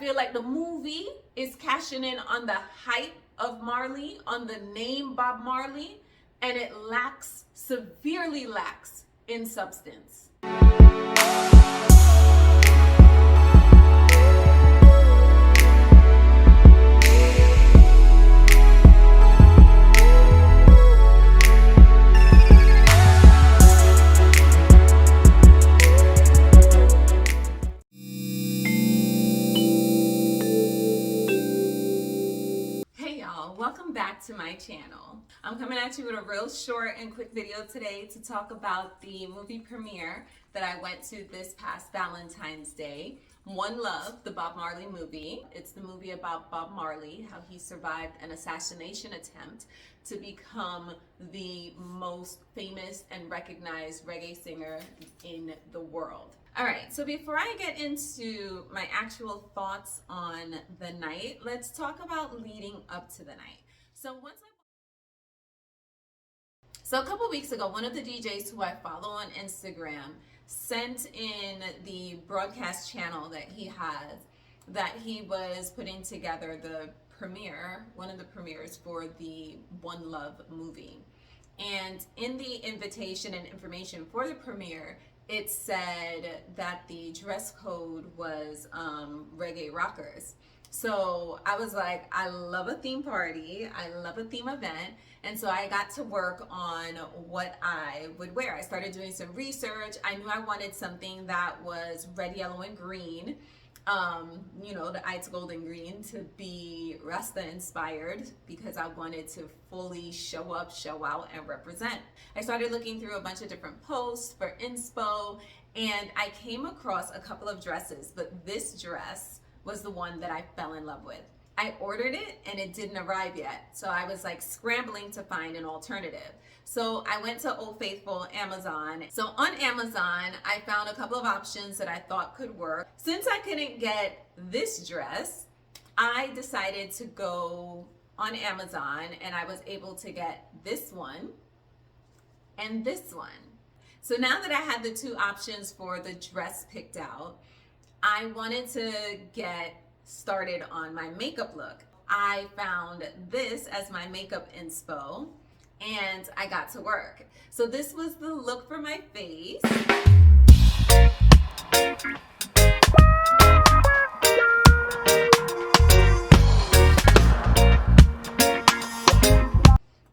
feel like the movie is cashing in on the hype of Marley, on the name Bob Marley, and it severely lacks in substance. Welcome back to my channel. I'm coming at you with a real short and quick video today to talk about the movie premiere that I went to this past Valentine's Day. One Love, the Bob Marley movie. It's the movie about Bob Marley, how he survived an assassination attempt to become the most famous and recognized reggae singer in the world. All right, so before I get into my actual thoughts on the night, let's talk about leading up to the night. So a couple weeks ago, one of the DJs who I follow on Instagram sent in the broadcast channel that he has, that he was putting together the premiere, one of the premieres for the One Love movie. And in the invitation and information for the premiere, it said that the dress code was reggae rockers. So I was like, I love a theme party, I love a theme event, and so I got to work on what I would wear. I started doing some research. I knew I wanted something that was red, yellow, and green. The Ice Golden Green to be Rasta inspired because I wanted to fully show up, show out, and represent. I started looking through a bunch of different posts for inspo, and I came across a couple of dresses, but this dress was the one that I fell in love with. I ordered it and it didn't arrive yet. So I was like scrambling to find an alternative. So I went to Old Faithful, Amazon. So on Amazon, I found a couple of options that I thought could work. Since I couldn't get this dress, I decided to go on Amazon and I was able to get this one and this one. So now that I had the two options for the dress picked out, I wanted to get started on my makeup look. I found this as my makeup inspo and I got to work. So this was the look for my face.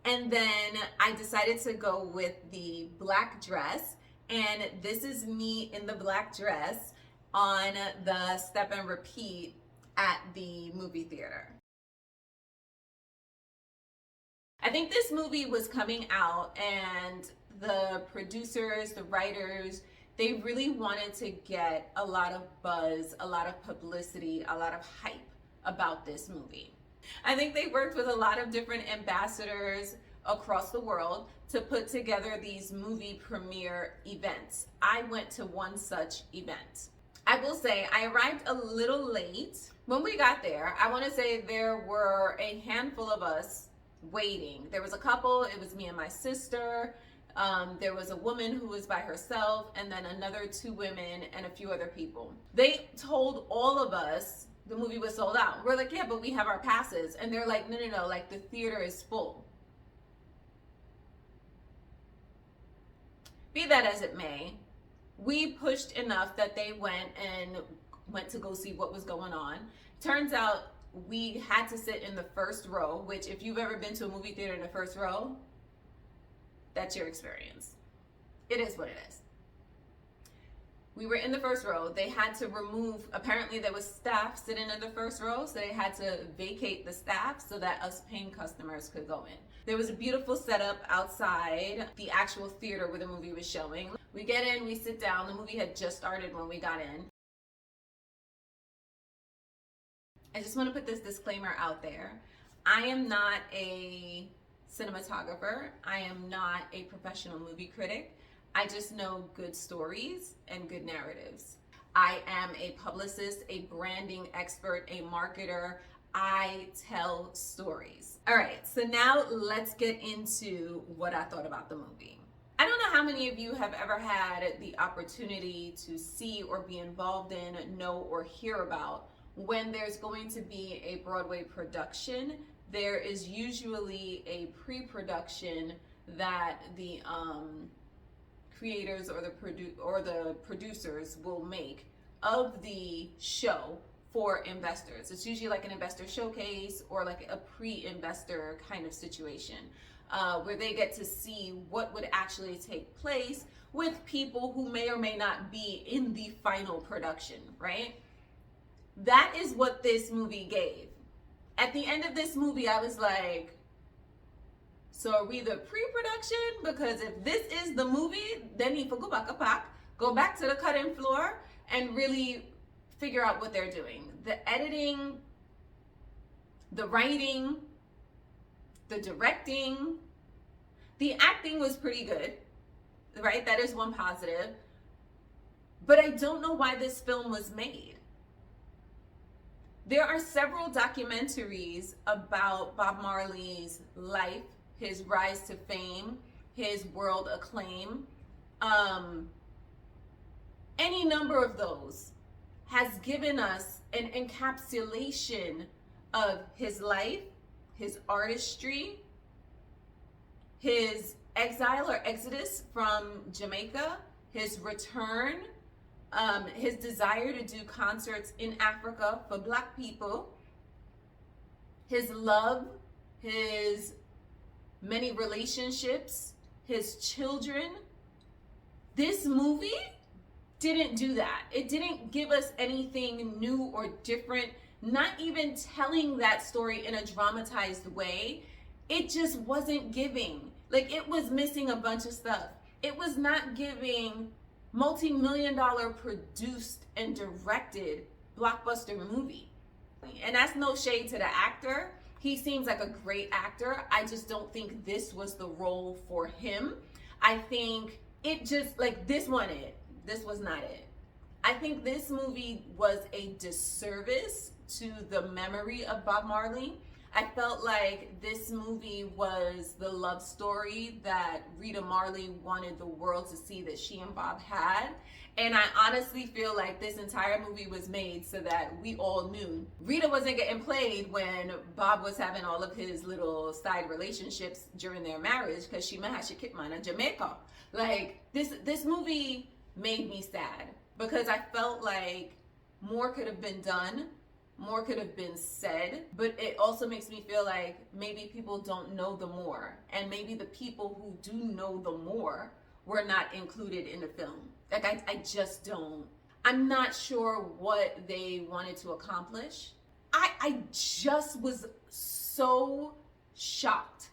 And then I decided to go with the black dress, and this is me in the black dress on the step and repeat at the movie theater. I think this movie was coming out and the producers, the writers, they really wanted to get a lot of buzz, a lot of publicity, a lot of hype about this movie. I think they worked with a lot of different ambassadors across the world to put together these movie premiere events. I went to one such event. I will say I arrived a little late. When we got there, I want to say there were a handful of us waiting. There was a couple, it was me and my sister. There was a woman who was by herself, and then another two women and a few other people. They told all of us the movie was sold out. We're like, yeah, but we have our passes. And they're like, no, like the theater is full. Be that as it may, we pushed enough that they went to go see what was going on. Turns out we had to sit in the first row, which if you've ever been to a movie theater in the first row, that's your experience. It is what it is. We were in the first row. They had to remove, apparently there was staff sitting in the first row, so they had to vacate the staff so that us paying customers could go in. There was a beautiful setup outside the actual theater where the movie was showing. We get in, we sit down. The movie had just started when we got in. I just want to put this disclaimer out there. I am not a cinematographer. I am not a professional movie critic. I just know good stories and good narratives. I am a publicist, a branding expert, a marketer. I tell stories. All right, so now let's get into what I thought about the movie. I don't know how many of you have ever had the opportunity to see or be involved in, know, or hear about when there's going to be a Broadway production, there is usually a pre-production that the creators or the producers will make of the show for investors. It's usually like an investor showcase or like a pre-investor kind of situation, where they get to see what would actually take place with people who may or may not be in the final production, right? That is what this movie gave. At the end of this movie, I was like, so are we the pre-production? Because if this is the movie, then you go back to the cutting floor and really figure out what they're doing. The editing, the writing, the directing, the acting was pretty good, right? That is one positive. But I don't know why this film was made. There are several documentaries about Bob Marley's life, his rise to fame, his world acclaim. Any number of those has given us an encapsulation of his life, his artistry, his exile or exodus from Jamaica, his return, his desire to do concerts in Africa for Black people, his love, his many relationships, his children. This movie didn't do that. It didn't give us anything new or different, not even telling that story in a dramatized way. It just wasn't giving. Like, it was missing a bunch of stuff. It was not giving multi-million-dollar produced and directed blockbuster movie. And that's no shade to the actor. He seems like a great actor. I just don't think this was the role for him. I think it just, like, this wasn't it. This was not it. I think this movie was a disservice to the memory of Bob Marley. I felt like this movie was the love story that Rita Marley wanted the world to see that she and Bob had. And I honestly feel like this entire movie was made so that we all knew Rita wasn't getting played when Bob was having all of his little side relationships during their marriage, because she had she kicked mine in Jamaica. Like, this movie made me sad because I felt like more could have been done, more could have been said, but it also makes me feel like maybe people don't know the more, and maybe the people who do know the more were not included in the film. Like, I just don't. I'm not sure what they wanted to accomplish. I just was so shocked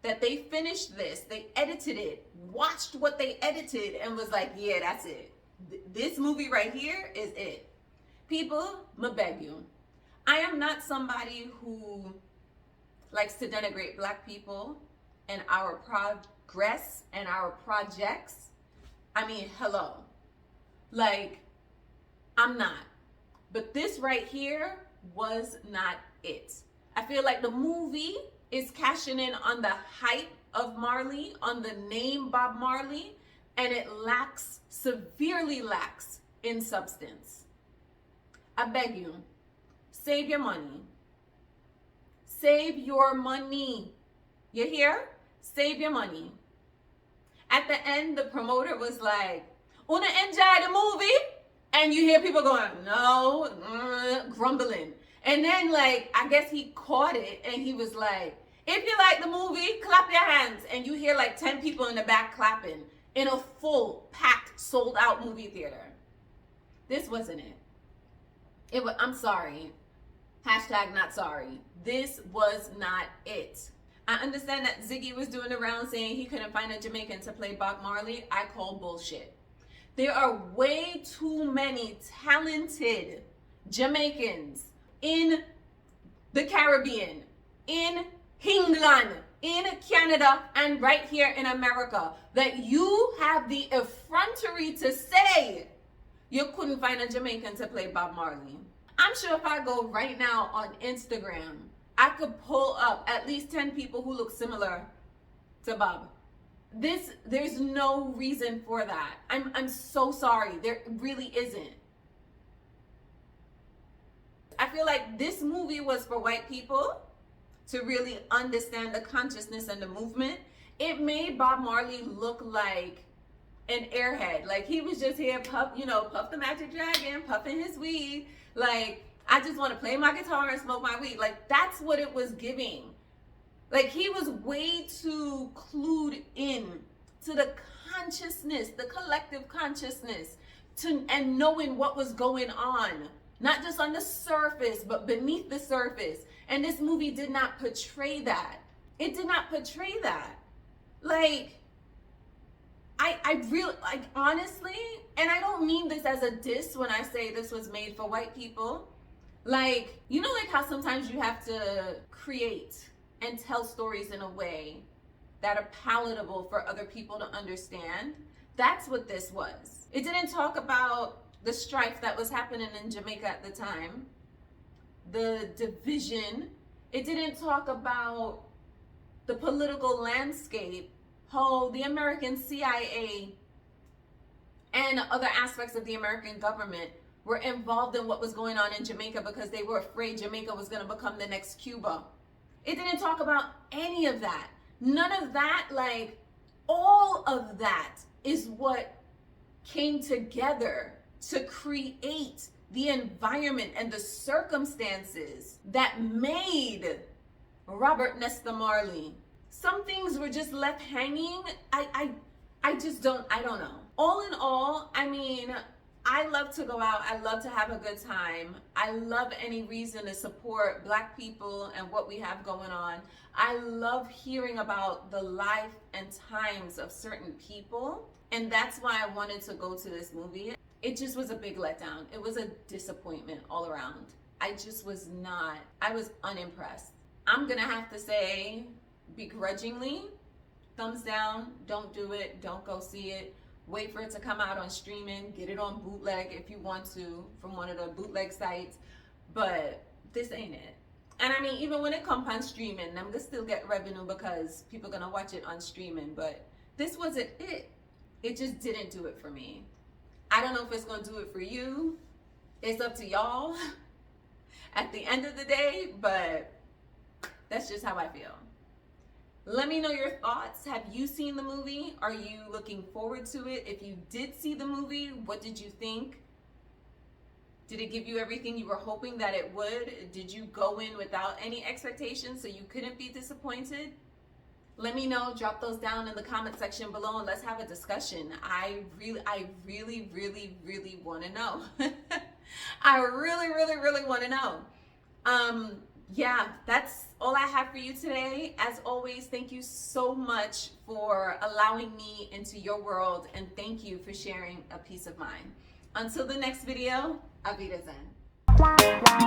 that they finished this, they edited it, watched what they edited, and was like, yeah, that's it. This movie right here is it. People, I beg you. I am not somebody who likes to denigrate Black people and our progress and our projects. I mean, hello. Like, I'm not. But this right here was not it. I feel like the movie is cashing in on the hype of Marley, on the name Bob Marley, and it severely lacks in substance. I beg you, save your money. Save your money. You hear? Save your money. At the end, the promoter was like, "Wanna enjoy the movie?" And you hear people going, "No," grumbling. And then, like, I guess he caught it and he was like, "If you like the movie, clap your hands." And you hear like 10 people in the back clapping in a full, packed, sold out movie theater. This wasn't it. I'm sorry. Hashtag not sorry. This was not it. I understand that Ziggy was doing the round saying he couldn't find a Jamaican to play Bob Marley. I call bullshit. There are way too many talented Jamaicans in the Caribbean, in England, in Canada, and right here in America that you have the effrontery to say you couldn't find a Jamaican to play Bob Marley. I'm sure if I go right now on Instagram, I could pull up at least 10 people who look similar to Bob. There's no reason for that. I'm so sorry. There really isn't. feel like this movie was for white people to really understand the consciousness and the movement. It made Bob Marley look like an airhead. Like he was just here, Puff the Magic Dragon, puffing his weed. Like, I just want to play my guitar and smoke my weed. Like, that's what it was giving. Like, he was way too clued in to the consciousness, the collective consciousness, and knowing what was going on. Not just on the surface, but beneath the surface. And this movie did not portray that. It did not portray that. Like, I really, like, honestly, and I don't mean this as a diss when I say this was made for white people. Like, you know, like how sometimes you have to create and tell stories in a way that are palatable for other people to understand? That's what this was. It didn't talk about the strife that was happening in Jamaica at the time, the division. It didn't talk about the political landscape, how the American CIA and other aspects of the American government were involved in what was going on in Jamaica because they were afraid Jamaica was going to become the next Cuba. It didn't talk about any of that. None of that, like, all of that is what came together to create the environment and the circumstances that made Robert Nesta Marley. Some things were just left hanging. I don't know. All in all, I mean, I love to go out. I love to have a good time. I love any reason to support Black people and what we have going on. I love hearing about the life and times of certain people. And that's why I wanted to go to this movie. It just was a big letdown. It was a disappointment all around. I was unimpressed. I'm gonna have to say, begrudgingly, thumbs down, don't do it, don't go see it. Wait for it to come out on streaming, get it on bootleg if you want to, from one of the bootleg sites, but this ain't it. And I mean, even when it comes on streaming, I'm gonna still get revenue because people gonna watch it on streaming, but this wasn't it. It just didn't do it for me. I don't know if it's gonna do it for you. It's up to y'all at the end of the day, but that's just how I feel. Let me know your thoughts. Have you seen the movie? Are you looking forward to it? If you did see the movie, what did you think? Did it give you everything you were hoping that it would? Did you go in without any expectations so you couldn't be disappointed? Let me know. Drop those down in the comment section below and let's have a discussion. I really want to know. I really want to know. Yeah, that's all I have for you today. As always, thank you so much for allowing me into your world, and thank you for sharing a piece of mine. Until the next video, Auf Wiedersehen.